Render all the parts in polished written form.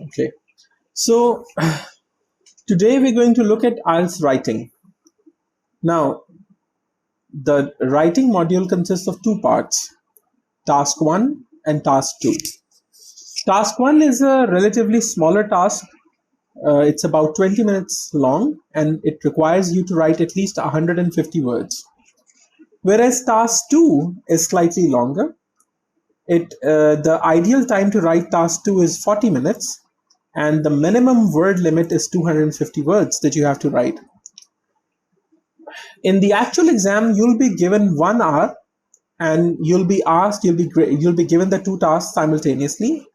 Okay, so today we're going to look at IELTS writing. Now, the writing module consists of two parts, task 1 and task 2. Task 1 is a relatively smaller task. It's about 20 minutes long and it requires you to write at least 150 words. Whereas task 2 is slightly longer. The ideal time to write task 2 is 40 minutes and the minimum word limit is 250 words that you have to write. In the actual exam, you'll be given 1 hour and you'll be given the two tasks simultaneously,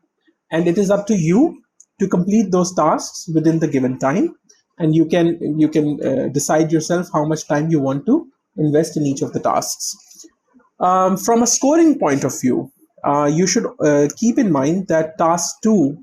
and it is up to you to complete those tasks within the given time, and you can decide yourself how much time you want to invest in each of the tasks. From a scoring point of view, you should keep in mind that task 2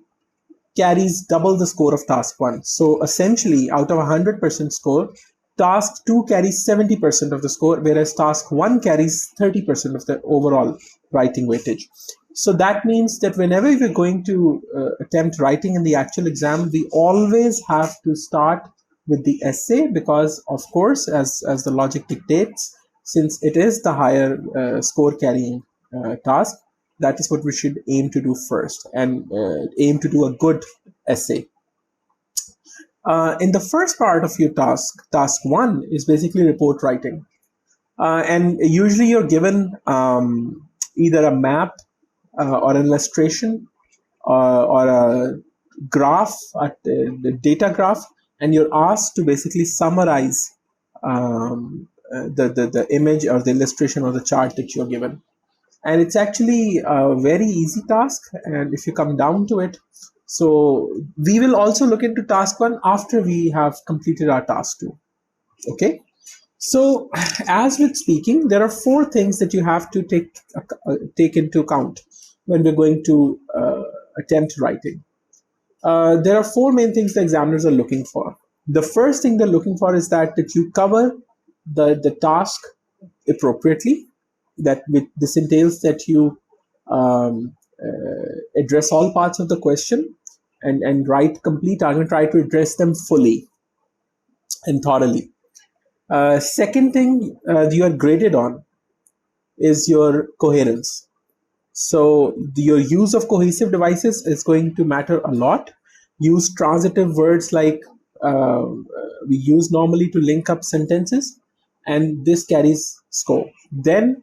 carries double the score of task 1. So essentially, out of 100% score, task 2 carries 70% of the score, whereas task 1 carries 30% of the overall writing weightage. So that means that whenever we're going to attempt writing in the actual exam, we always have to start with the essay because, of course, as the logic dictates, since it is the higher score carrying task, that is what we should aim to do first and aim to do a good essay. In the first part of your task 1 is basically report writing. And usually you're given either a map or an illustration or a graph, the data graph, and you're asked to basically summarize the image or the illustration or the chart that you're given. And it's actually a very easy task, and if you come down to it, so we will also look into task 1 after we have completed our task 2. Okay, so as with speaking, there are 4 things that you have to take into account when we're going to attempt writing. There are 4 main things the examiners are looking for. The first thing they're looking for is that you cover the task appropriately. This entails that you address all parts of the question and write complete argument, try to address them fully and thoroughly. Second thing you are graded on is your coherence. So your use of cohesive devices is going to matter a lot. Use transitive words like we use normally to link up sentences, and this carries score. Then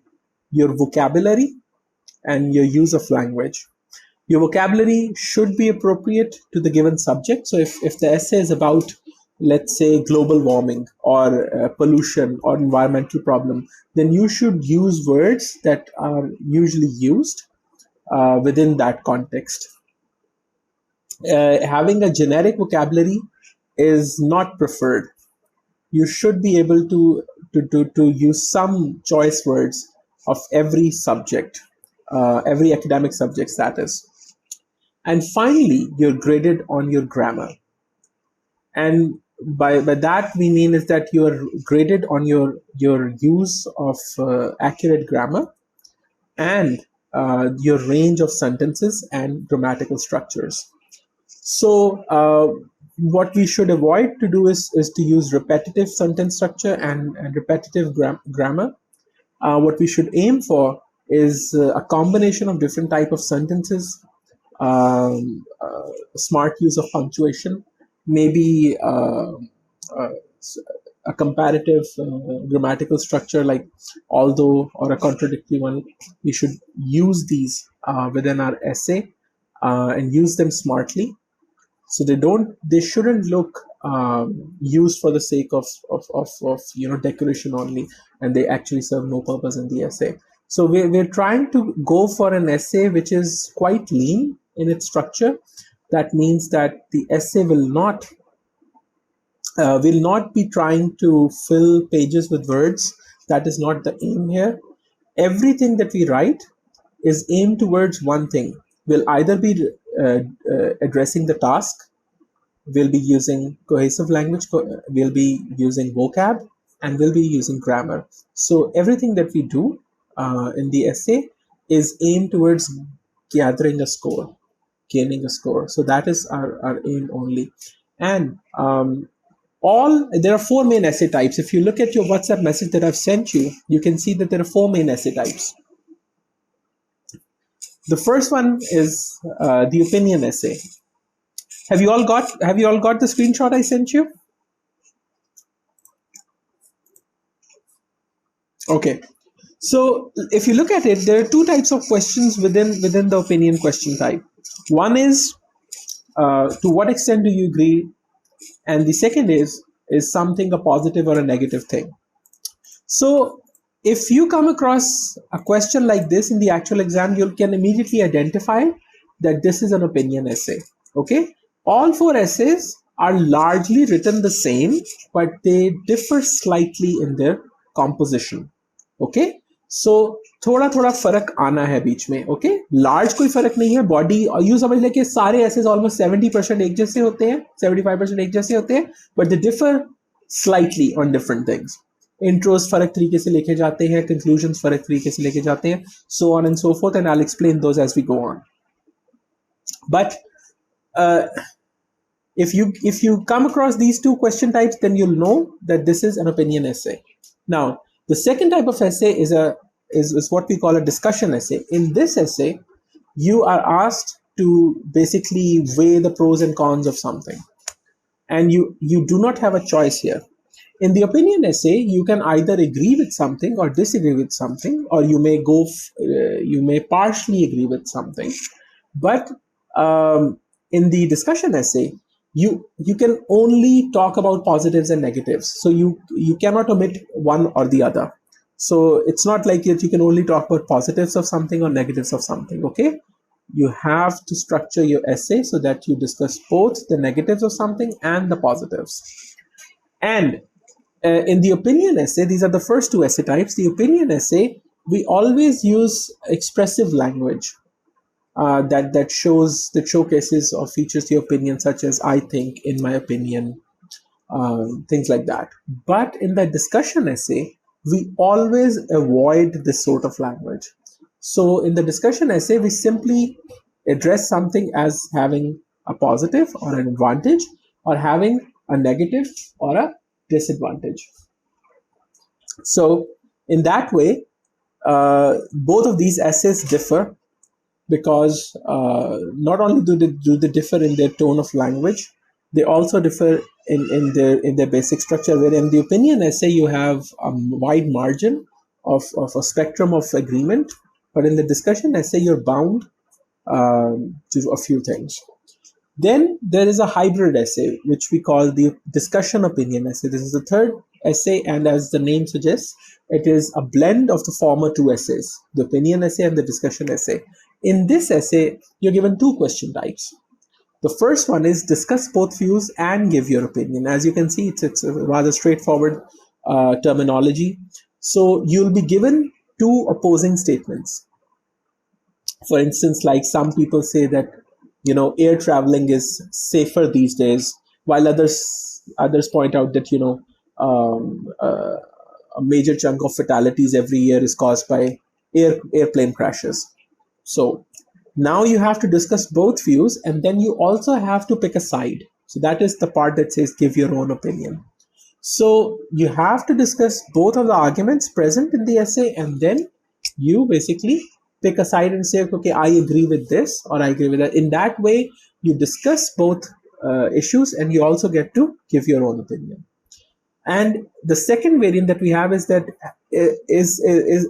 your vocabulary and your use of language. Your vocabulary should be appropriate to the given subject. So if the essay is about, let's say, global warming or pollution or environmental problem, then you should use words that are usually used within that context. Having a generic vocabulary is not preferred. You should be able to use some choice words of every subject, every academic subject, that is. And finally, you're graded on your grammar. And by that we mean is that you're graded on your use of accurate grammar and your range of sentences and grammatical structures. So what we should avoid to do is to use repetitive sentence structure and repetitive grammar. What we should aim for is a combination of different type of sentences, smart use of punctuation, maybe a comparative grammatical structure like although or a contradictory one. We should use these within our essay and use them smartly. So they shouldn't look used for the sake of decoration only, and they actually serve no purpose in the essay. So we're trying to go for an essay which is quite lean in its structure. That means that the essay will not be trying to fill pages with words. That is not the aim here. Everything that we write is aimed towards one thing. We'll either be addressing the task, we'll be using cohesive language, we'll be using vocab, and we'll be using grammar. So everything that we do in the essay is aimed towards gathering a score. gaining a score. So that is our aim only. And there are four main essay types. If you look at your WhatsApp message that I've sent you, you can see that there are four main essay types. The first one is the opinion essay. Have you all got the screenshot I sent you? Okay. So if you look at it, there are two types of questions within the opinion question type. One is to what extent do you agree, and the second is something a positive or a negative thing. So if you come across a question like this in the actual exam, you can immediately identify that this is an opinion essay. Okay, all four essays are largely written the same, but they differ slightly in their composition. Okay, सो थोड़ा थोड़ा फर्क आना है बीच में. Okay, large कोई फर्क नहीं है. बॉडी यू समझ ले कि सारे ऐसे ऑलमोस्ट 70% एक जैसे होते हैं, 75% एक जैसे होते हैं, but they differ slightly on different things. Intros फर्क तरीके से लेके जाते हैं, कंक्लूजन्स फर्क तरीके से लेके जाते हैं, so on and so forth, and I will explain those as we go on. But if you come across these two question types, then you'll know that this is an opinion essay. Now, the second type of essay is what we call a discussion essay. In this essay, you are asked to basically weigh the pros and cons of something, and you do not have a choice here. In the opinion essay, you can either agree with something or disagree with something, or you may partially agree with something. But in the discussion essay, you can only talk about positives and negatives, so you cannot omit one or the other. So it's not like that you can only talk about positives of something or negatives of something. Okay, you have to structure your essay so that you discuss both the negatives of something and the positives. And in the opinion essay, these are the first two essay types. The opinion essay, we always use expressive language that showcases or features the opinion, such as I think, in my opinion, things like that. But in the discussion essay, we always avoid this sort of language. So in the discussion essay, we simply address something as having a positive or an advantage, or having a negative or a disadvantage. So in that way, both of these essays differ, because not only do they differ in their tone of language, they also differ in their basic structure. Where in the opinion essay, you have a wide margin of a spectrum of agreement, but in the discussion essay, you're bound to a few things. Then there is a hybrid essay, which we call the discussion opinion essay. This is the third essay, and as the name suggests, it is a blend of the former two essays, the opinion essay and the discussion essay. In this essay, you're given two question types. The first one is discuss both views and give your opinion. As you can see, it's a rather straightforward terminology. So you'll be given two opposing statements. For instance, like some people say that, air traveling is safer these days, while others point out that, a major chunk of fatalities every year is caused by airplane crashes. So now you have to discuss both views, and then you also have to pick a side. So that is the part that says give your own opinion. So you have to discuss both of the arguments present in the essay, and then you basically pick a side and say, okay, I agree with this or I agree with that. In that way, you discuss both issues, and you also get to give your own opinion. And the second variant that we have is that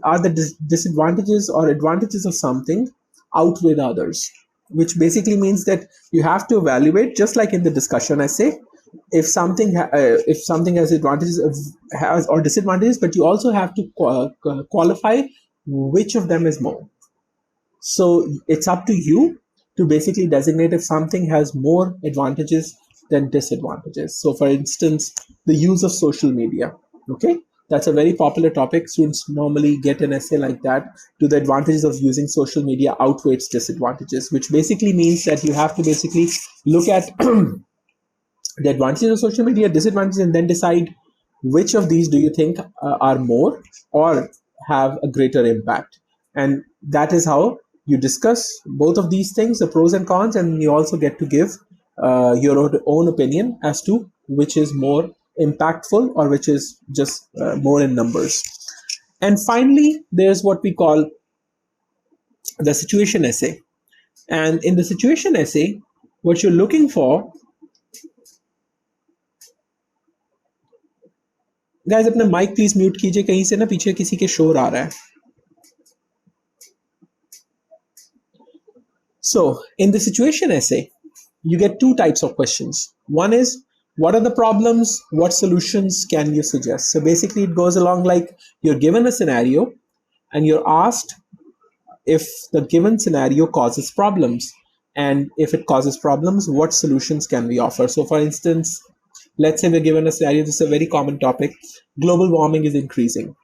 are the disadvantages or advantages of something outweigh the others, which basically means that you have to evaluate, just like in the discussion essay, if something has advantages or disadvantages, but you also have to qualify which of them is more. So it's up to you to basically designate if something has more advantages than disadvantages. So for instance, the use of social media. Okay, that's a very popular topic. Students normally get an essay like that. Do the advantages of using social media outweigh its disadvantages? Which basically means that you have to basically look at the advantages of social media, disadvantages, and then decide which of these do you think are more or have a greater impact. And that is how You discuss both of these things, the pros and cons, and you also get to give your own opinion as to which is more impactful or which is just more in numbers. And finally, there's what we call the situation essay. And in the situation essay, what you're looking for, guys, अपना mic please mute कीजिए, कहीं से ना पीछे किसी के शोर आ रहा है. So in the situation essay, you get two types of questions. One is, what are the problems? What solutions can you suggest? So basically it goes along like you're given a scenario and you're asked if the given scenario causes problems. And if it causes problems, what solutions can we offer? So for instance, let's say we're given a scenario, this is a very common topic, global warming is increasing.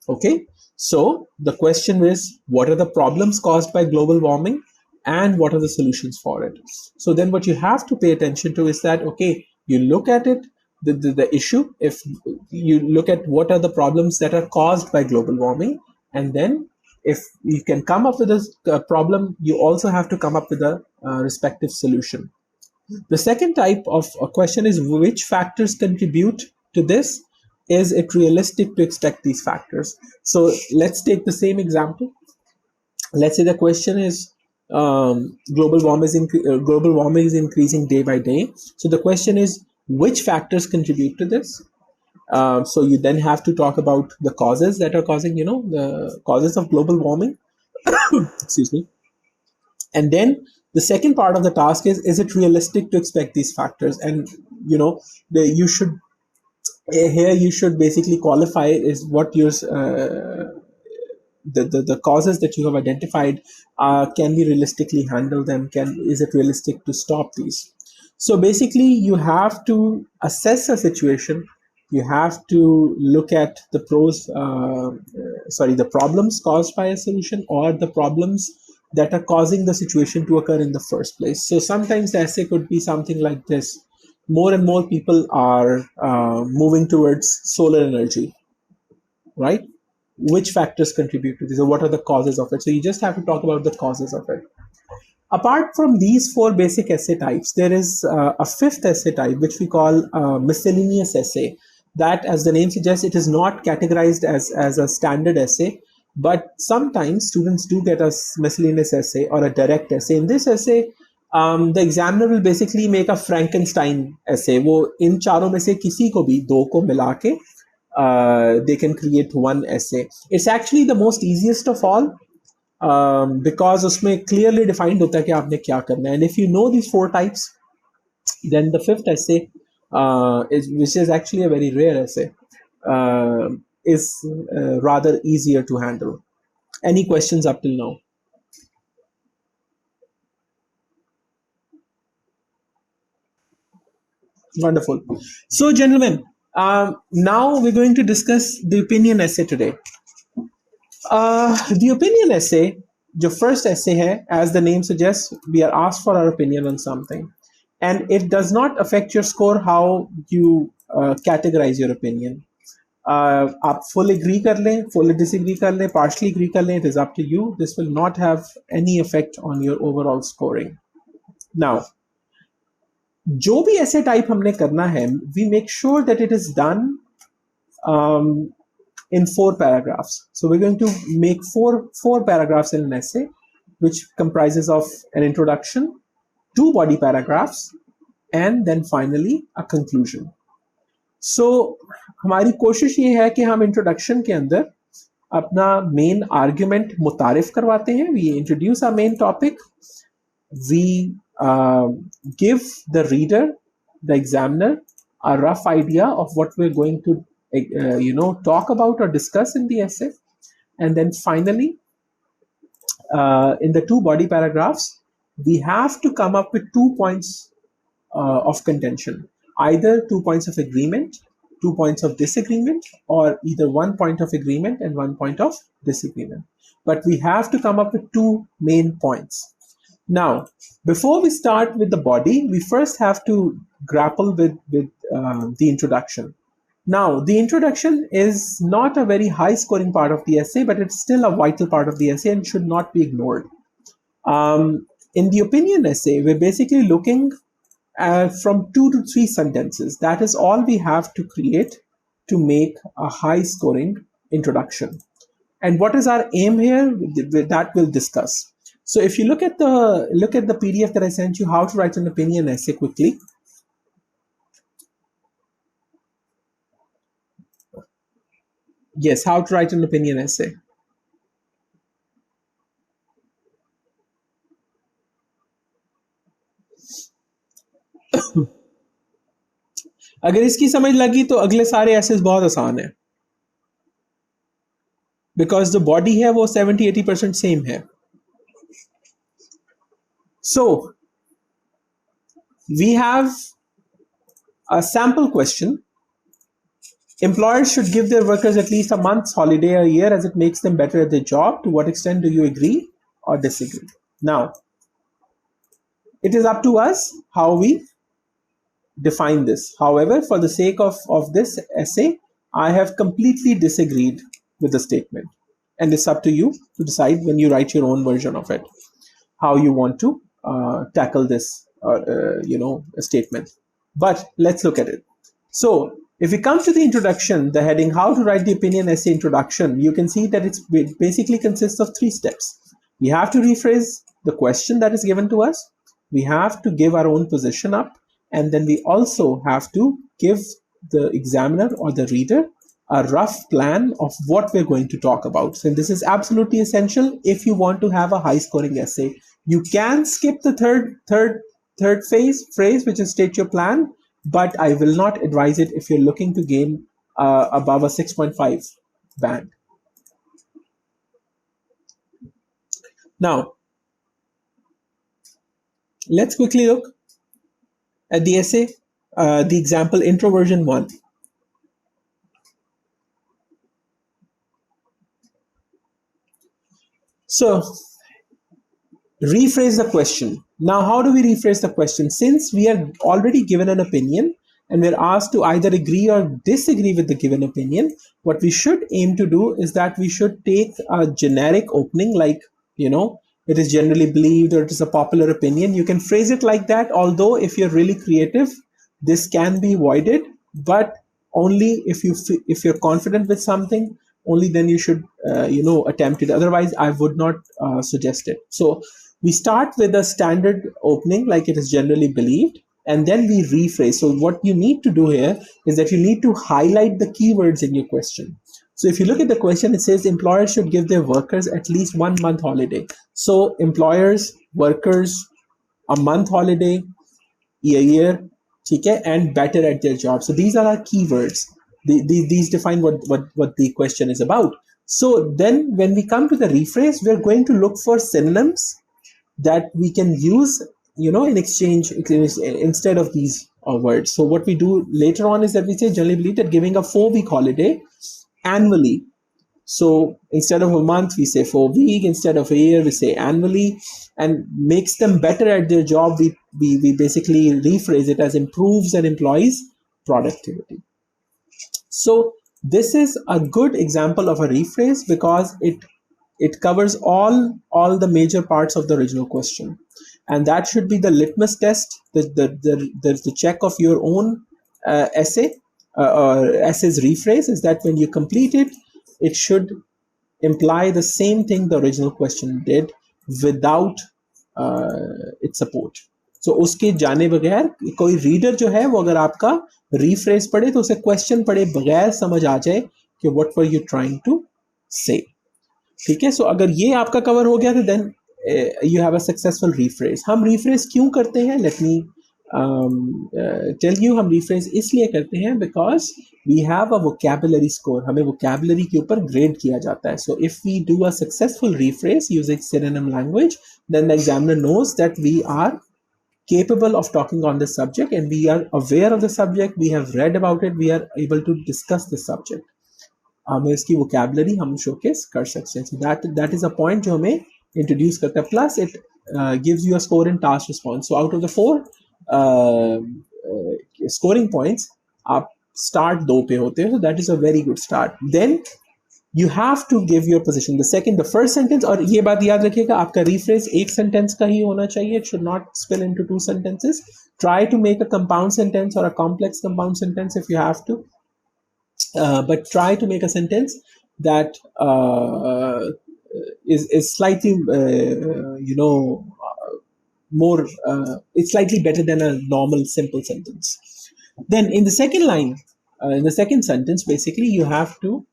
Okay, so the question is, what are the problems caused by global warming and what are the solutions for it? So then what you have to pay attention to is that, okay, you look at it, the issue, if you look at what are the problems that are caused by global warming, and then if you can come up with a problem, you also have to come up with a respective solution. The second type of a question is, which factors contribute to this? Is it realistic to expect these factors? So let's take the same example. Let's say the question is, global warming is increasing day by day. So the question is, which factors contribute to this? So you then have to talk about the causes that are causing, the causes of global warming. Excuse me. And then the second part of the task is it realistic to expect these factors? And you should here you should basically qualify is what your the causes that you have identified, can we realistically handle them? Is it realistic to stop these? So basically you have to assess a situation. You have to look at the the problems caused by a solution, or the problems that are causing the situation to occur in the first place. So sometimes the essay could be something like this: more and more people are moving towards solar energy, right? Which factors contribute to this, or what are the causes of it? So you just have to talk about the causes of it. Apart from these four basic essay types, there is a fifth essay type, which we call miscellaneous essay. That, as the name suggests, it is not categorized as a standard essay, but sometimes students do get a miscellaneous essay or a direct essay. In this essay, the examiner will basically make a Frankenstein essay. वो इन चारों में से किसी को भी दो को मिला के they can create one essay. It's actually the most easiest of all, because उसमें clearly defined होता है कि आपने क्या करना है. And if you know these four types, then the fifth essay, which is actually a very rare essay, is rather easier to handle. Any questions up till now? Wonderful. So, gentlemen, now we're going to discuss the opinion essay today. The opinion essay, the first essay hai, as the name suggests, we are asked for our opinion on something. And it does not affect your score how you categorize your opinion. आप full agree कर लें, full disagree कर लें, partially agree कर लें, it is up to you. This will not have any effect on your overall scoring. Now, जो भी essay type हमने करना है, we make sure that it is done in 4 paragraphs. So we're going to make four paragraphs in an essay, which comprises of an introduction, 2 body paragraphs, and then finally a conclusion. So हमारी कोशिश ये है कि हम introduction के अंदर अपना main argument मुतारिफ करवाते हैं. We introduce our main topic. We give the reader, the examiner, a rough idea of what we're going to talk about or discuss in the essay. And then finally, in the 2 body paragraphs, we have to come up with 2 points of contention. Either 2 points of agreement, 2 points of disagreement, or either 1 point of agreement and 1 point of disagreement. But we have to come up with 2 main points. Now, before we start with the body, we first have to grapple with the introduction. Now, the introduction is not a very high scoring part of the essay, but it's still a vital part of the essay and should not be ignored. In the opinion essay, we're basically looking from 2 to 3 sentences. That is all we have to create to make a high scoring introduction. And what is our aim here? That we'll discuss. So if you look at the PDF that I sent you, how to write an opinion essay quickly. Yes, how to write an opinion essay. अगर इसकी समझ लगी तो अगले सारे assess बहुत आसान है, बिकॉज जो बॉडी है वो 70-80% सेम है. So we have a sample question. Employers should give their workers at least a month's holiday a year as it makes them better at their job. To what extent do you agree or disagree? Now, it is up to us how we define this. However, for the sake of this essay, I have completely disagreed with the statement. And it's up to you to decide when you write your own version of it, how you want to tackle this statement. But let's look at it. So if we come to the introduction, the heading, how to write the opinion essay introduction, you can see that it basically consists of 3 steps. We have to rephrase the question that is given to us. We have to give our own position up. And then we also have to give the examiner or the reader a rough plan of what we're going to talk about. So this is absolutely essential if you want to have a high scoring essay. You can skip the third phrase, which is state your plan, but I will not advise it if you're looking to gain above a 6.5 band. Now, let's quickly look at the essay, the example intro version 1. So, rephrase the question. Now, how do we rephrase the question? Since we are already given an opinion and we're asked to either agree or disagree with the given opinion, what we should aim to do is that we should take a generic opening like, it is generally believed or it is a popular opinion. You can phrase it like that, although if you're really creative, this can be avoided, but only if you're confident with something, only then you should attempt it. Otherwise, I would not suggest it. So we start with a standard opening like it is generally believed, and then we rephrase. So what you need to do here is that you need to highlight the keywords in your question. So if you look at the question, it says employers should give their workers at least 1 month holiday. So employers, workers, a month holiday, a year, okay, and better at their job. So these are our keywords. These define what the question is about. So then when we come to the rephrase, we're going to look for synonyms that we can use, in exchange instead of these words. So what we do later on is that we say generally believe that giving a 4-week holiday annually. So instead of a month, we say 4 weeks. Instead of a year, we say annually, and makes them better at their job. We basically rephrase it as improves an employee's productivity. So this is a good example of a rephrase because it covers all the major parts of the original question, and that should be the litmus test, the check of your own essay or essay's rephrase is that when you complete it, it should imply the same thing the original question did without its support. So उसके जाने बगैर कोई reader जो है वो अगर आपका rephrase पढ़े तो उसे क्वेश्चन पढ़े बगैर समझ आ जाए कि what were you trying to say. ठीक है, सो अगर ये आपका कवर हो गया तो then you have a successful rephrase. हम rephrase क्यों करते हैं? Let me tell you. हम rephrase इसलिए करते हैं because we have a vocabulary score. हमें vocabulary के ऊपर ग्रेड किया जाता है. So if we do a successful rephrase using synonym language, then the examiner knows that we are capable of talking on this subject and we are aware of the subject, we have read about it, we are able to discuss this subject. हमें इसकी vocabulary हम showcase कर सकते हैं. So that is a point जो हमें introduce करता है. Plus it gives you a score in task response. So out of the 4 scoring points आप स्टार्ट 2 पे होते हैं. So that is a very good start. Then you have to give your position. The first sentence, और ये बात याद रखिएगा, आपका rephrase एक sentence का ही होना चाहिए. It should not spill into two sentences. Try to make a compound sentence or a complex compound sentence if you have to, but try to make a sentence that is slightly, more. It's slightly better than a normal simple sentence. Then in the second line, in the second sentence, basically you have to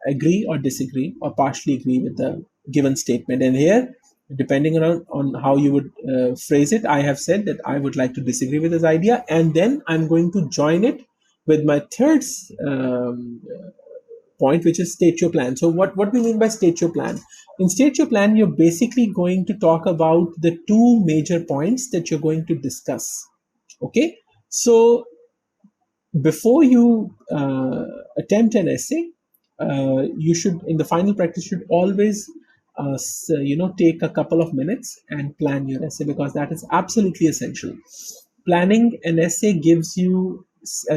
agree or disagree or partially agree with the given statement. And here, depending on how you would phrase it, I have said that I would like to disagree with this idea, and then I'm going to join it with my third point, which is state your plan. So what we mean by state your plan? In state your plan, you're basically going to talk about the two major points that you're going to discuss. Okay, so before you attempt an essay, you should, in the final practice, should always take a couple of minutes and plan your essay, because that is absolutely essential. Planning an essay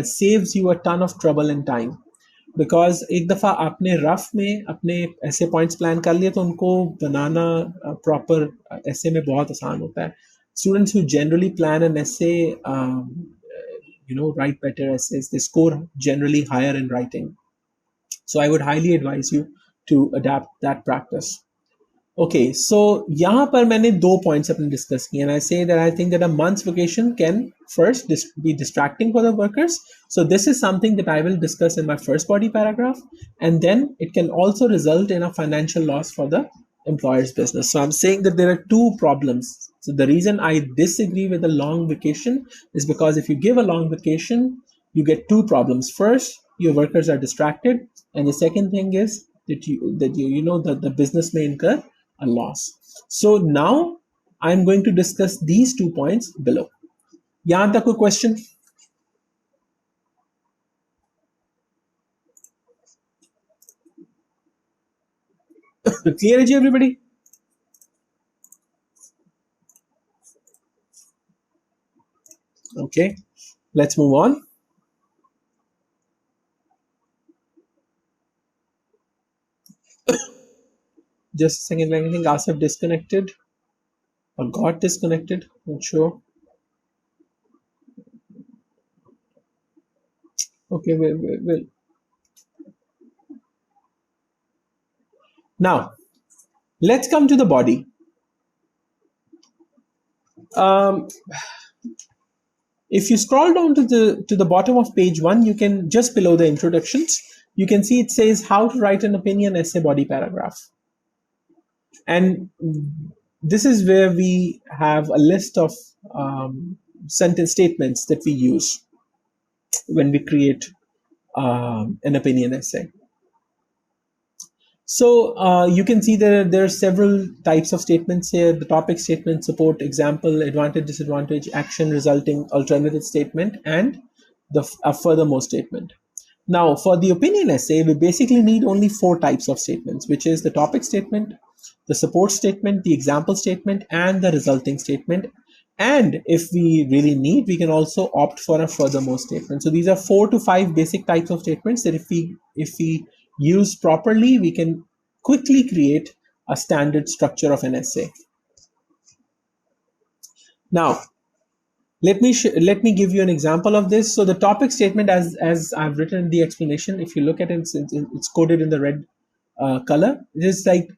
saves you a ton of trouble and time, because एक दफ़ा आपने rough में अपने ऐसे points plan कर लिए तो उनको बनाना प्रॉपर ऐसे में बहुत आसान होता है. Students who generally plan an essay, write better essays. They score generally higher in writing. So I would highly advise you to adapt that practice. Okay, so यहाँ पर मैंने दो points अपने discuss किए, and I say that I think that a month's vacation can first be distracting for the workers. So this is something that I will discuss in my first body paragraph, and then it can also result in a financial loss for the employer's business. So I'm saying that there are two problems. So the reason I disagree with a long vacation is because if you give a long vacation, you get two problems. First, your workers are distracted, and the second thing is that the business may incur a loss. So now I'm going to discuss these 2 points below. यहाँ तक कोई question? Clear है जी everybody? Okay, let's move on. Just a second, I think Asif disconnected or got disconnected, not sure. Okay, we'll. Now, let's come to the body. If you scroll down to the bottom of page 1, you can, just below the introductions, you can see it says how to write an opinion essay body paragraph. And this is where we have a list of sentence statements that we use when we create an opinion essay. So you can see there are several types of statements here: the topic statement, support, example, advantage, disadvantage, action, resulting, alternative statement, and a furthermore statement. Now, for the opinion essay, we basically need only 4 types of statements, which is the topic statement, the support statement, the example statement, and the resulting statement. And if we really need, we can also opt for a furthermore statement. So these are 4 to 5 basic types of statements that if we use properly, we can quickly create a standard structure of an essay. Now, let me give you an example of this. So the topic statement, as I've written in the explanation, if you look at it, it's coded in the red color. It is like,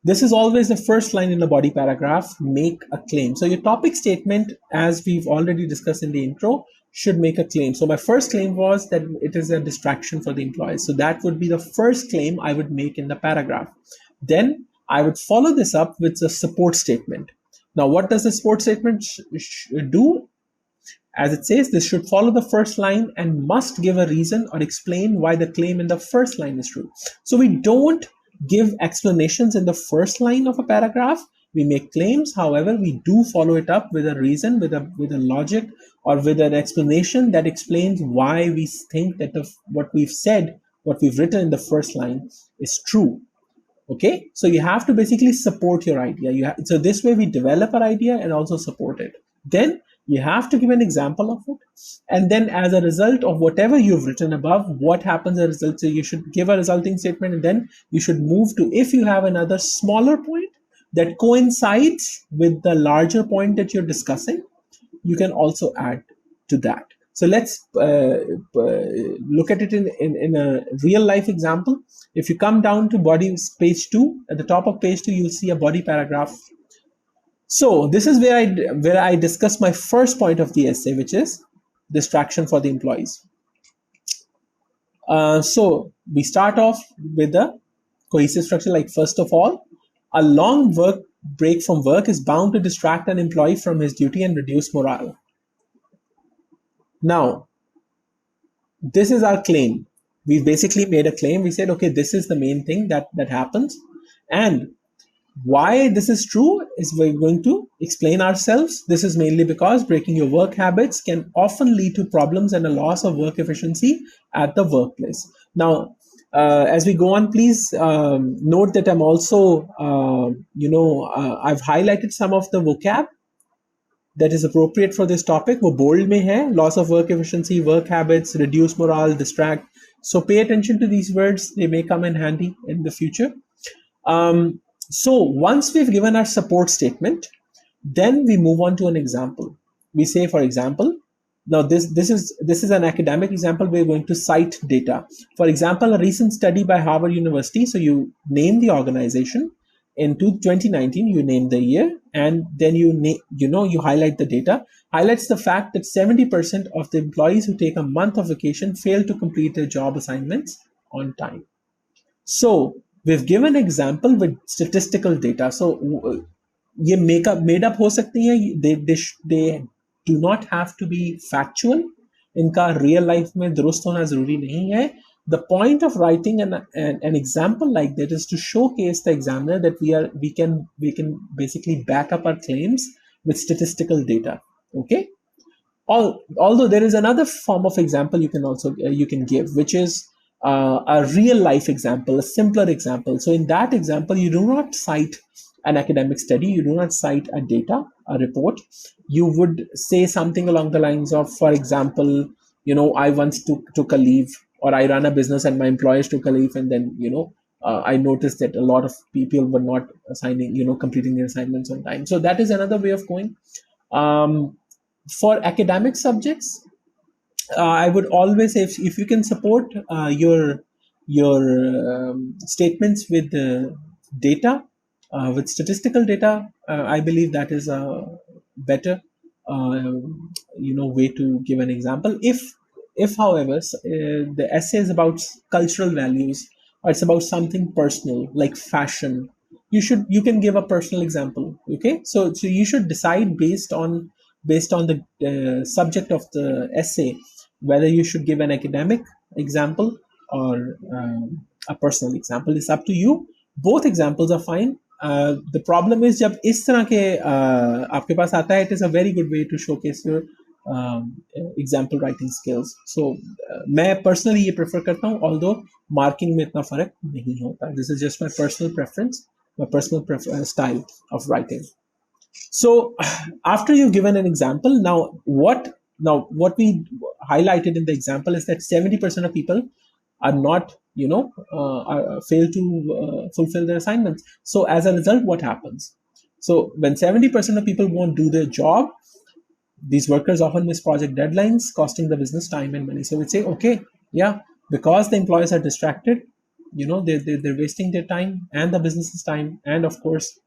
this is always the first line in the body paragraph: make a claim. So your topic statement, as we've already discussed in the intro, should make a claim. So my first claim was that it is a distraction for the employees. So that would be the first claim I would make in the paragraph. Then I would follow this up with a support statement. Now, what does the support statement do? As it says, this should follow the first line and must give a reason or explain why the claim in the first line is true. So we don't give explanations in the first line of a paragraph. We make claims, however, we do follow it up with a reason, with a logic, or with an explanation that explains why we think that what we've said, what we've written in the first line is true. Okay, so you have to basically support your idea. So this way we develop our idea and also support it. Then you have to give an example of it. And then as a result of whatever you've written above, what happens as a result? So you should give a resulting statement, and then you should move to, if you have another smaller point that coincides with the larger point that you're discussing, you can also add to that. So let's look at it in a real life example. If you come down to body page 2, at the top of page 2, you'll see a body paragraph. So this is where I discuss my first point of the essay, which is distraction for the employees. So we start off with the cohesive structure. Like, first of all, a long work break from work is bound to distract an employee from his duty and reduce morale. Now, this is our claim. We basically made a claim. We said, okay, this is the main thing that happens. And why this is true is we're going to explain ourselves. This is mainly because breaking your work habits can often lead to problems and a loss of work efficiency at the workplace. Now, as we go on, please note that I'm also, I've highlighted some of the vocab that is appropriate for this topic. वो bold में है, loss of work efficiency, work habits, reduce morale, distract. So pay attention to these words. They may come in handy in the future. So once we've given our support statement, then we move on to an example. We say, for example, now this is an academic example. We're going to cite data. For example, a recent study by Harvard University. So you name the organization. In 2019, you name the year, and then you highlight the data. Highlights the fact that 70% of the employees who take a month of vacation fail to complete their job assignments on time. So we've given example with statistical data. So ये made up हो सकती हैं. They do not have to be factual. इनका real life में दुरुस्त होना जरूरी नहीं है. The point of writing an example like that is to showcase the examiner that we can basically back up our claims with statistical data. Okay. Although there is another form of example you can also you can give, which is a real life example, a simpler example. So in that example, you do not cite an academic study, you do not cite a data, a report. You would say something along the lines of, for example, I once took a leave, or I run a business and my employees took a leave, and then I noticed that a lot of people were not completing their assignments on time. So that is another way of going. For academic subjects, I would always say, if you can support your statements with data, with statistical data, I believe that is a better way to give an example. If however the essay is about cultural values, or it's about something personal like fashion, you can give a personal example. Okay, so you should decide based on the subject of the essay whether you should give an academic example or a personal example. It's up to you. Both examples are fine. The problem is जब इस तरह के आपके पास आता है, it is a very good way to showcase your example writing skills. So मैं personally ये prefer करता हूँ, although marking में इतना फर्क नहीं होता. This is just my personal preference, my personal style of writing. So after you've given an example, now what we highlighted in the example is that 70% of people are not fail to fulfill their assignments. So as a result, what happens? So when 70% of people won't do their job, these workers often miss project deadlines, costing the business time and money. So we say, okay, yeah, because the employees are distracted, they're wasting their time and the business's time, and of course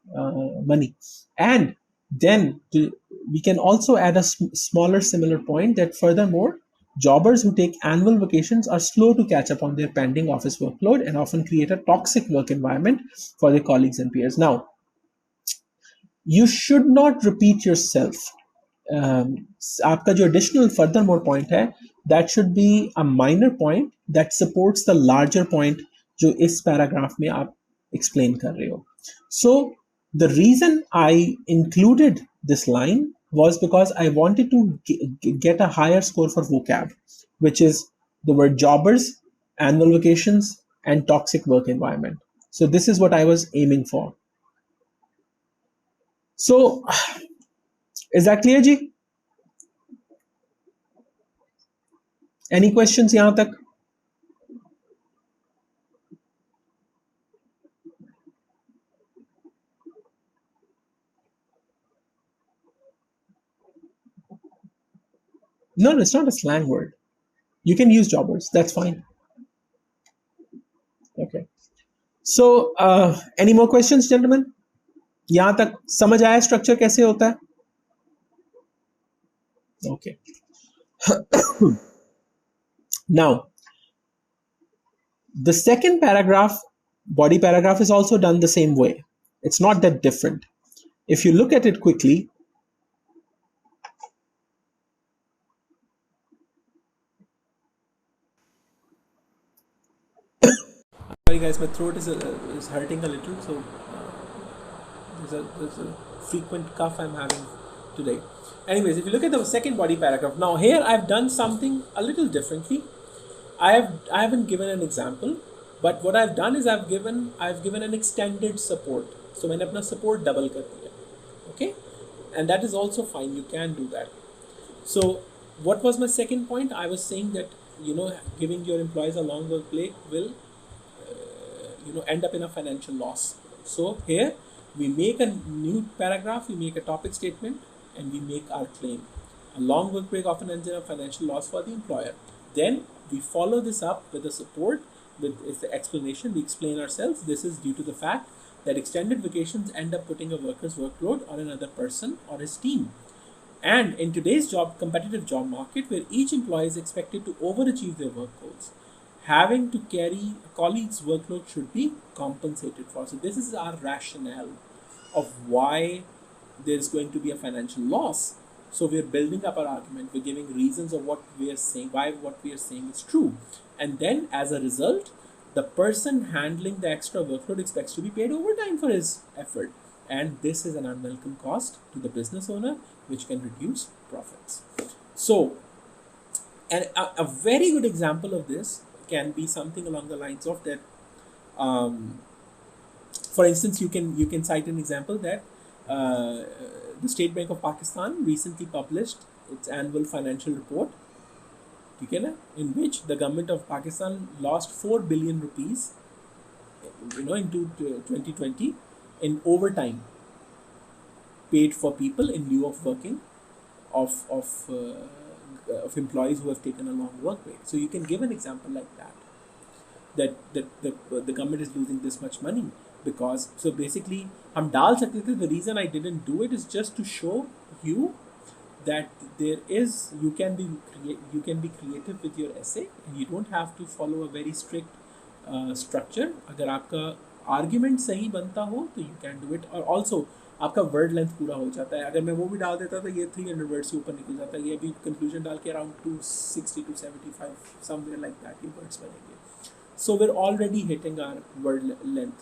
money. And then we can also add a smaller similar point that furthermore, jobbers who take annual vacations are slow to catch up on their pending office workload and often create a toxic work environment for their colleagues and peers. Now, you should not repeat yourself. आपका जो additional furthermore point है, that should be a minor point that supports the larger point जो इस paragraph में आप explain कर रहे हो. So the reason I included this line was because I wanted to get a higher score for vocab, which is the word jobbers, annual vacations, and toxic work environment. So this is what I was aiming for. So is that clear, Ji? Any questions यहाँ तक? No, it's not a slang word. You can use jobbers. That's fine. Okay. So, any more questions, gentlemen? यहाँ तक समझ आया structure कैसे होता है? Okay. Now, the second paragraph, body paragraph, is also done the same way. It's not that different. If you look at it quickly, sorry guys, my throat is hurting a little, so there's a frequent cough I'm having today. Anyways, if you look at the second body paragraph, now here I've done something a little differently. I haven't given an example, but what I've done is I've given an extended support. So मैंने अपना support double कर दिया, okay, and that is also fine. You can do that. So what was my second point? I was saying that giving your employees a long work week will end up in a financial loss. So here we make a new paragraph, we make a topic statement, and we make our claim. A long work week often ends in a financial loss for the employer. Then we follow this up with the support, with the explanation. We explain ourselves. This is due to the fact that extended vacations end up putting a worker's workload on another person or his team. And in today's competitive job market, where each employee is expected to overachieve their work goals, having to carry a colleague's workload should be compensated for. So this is our rationale of why there's going to be a financial loss. So we're building up our argument, we're giving reasons of what we are saying, why what we are saying is true. And then as a result, the person handling the extra workload expects to be paid overtime for his effort. And this is an unwelcome cost to the business owner, which can reduce profits. So, and a very good example of this can be something along the lines of that. For instance, you can cite an example that the State Bank of Pakistan recently published its annual financial report, in which the government of Pakistan lost 4 billion rupees, into 2020 in overtime paid for people in lieu of working of employees who have taken a long work week. So you can give an example like that the government is losing this much money because, so basically हम डाल सकते थे. The reason I didn't do it is just to show you that you can be creative with your essay and you don't have to follow a very strict structure. अगर आपका argument सही बनता हो तो you can do it. और also आपका word length पूरा हो जाता है. अगर मैं वो भी डाल देता तो ये 300 वर्ड से ऊपर निकल जाता है. ये अभी कंक्लूजन डाल के around 260 to 75 somewhere like that ये वर्ड्स बनेंगे. So we are already hitting our word length.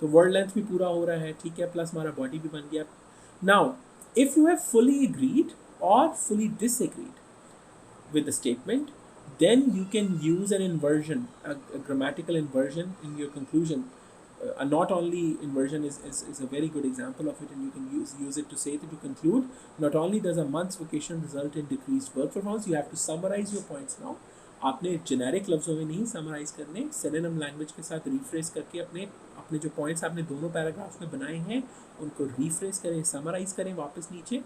तो वर्ड लेंथ भी पूरा हो रहा है, ठीक है, प्लस हमारा बॉडी भी बन गया. Now if you have fully agreed or fully disagreed with the statement, then you can use an inversion, a grammatical inversion in your conclusion. Not only inversion is a very good example of it, and you can use it to say that you conclude, not only does a month's vacation result in decreased work performance, you have to summarize your points now. आपने generic लफ्ज़ों में नहीं summarise करने, synonym language के साथ refresh करके अपने जो पॉइंट्स आपने दोनों पैराग्राफ्स में बनाए हैं उनको रिफ्रेश करें, समराइज करें वापस नीचे.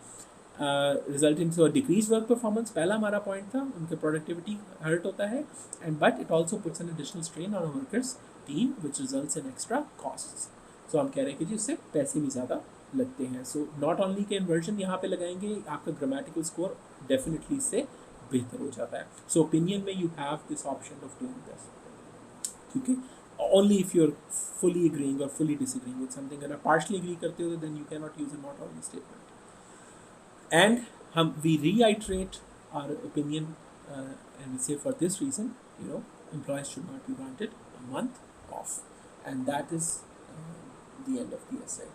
Result in decrease work performance पहला हमारा पॉइंट था, उनके प्रोडक्टिविटी हर्ट होता है, and but it also puts an additional strain on workers team which results in extra costs. So हम कह रहे हैं कि जी उससे पैसे भी ज़्यादा लगते हैं. सो नॉट ओनली के इन्वर्जन यहाँ पे लगाएंगे, आपका ग्रामेटिकल स्कोर डेफिनेटली इससे बेहतर हो जाता है. सो ओपिनियन में you have this option of doing this, ठीक है, only if you're fully agreeing or fully disagreeing with something. अगर आप partially agree करते हो then you cannot use a not only statement. And we reiterate our opinion and we say for this reason, employees should not be granted a month off, and that is the end of the essay.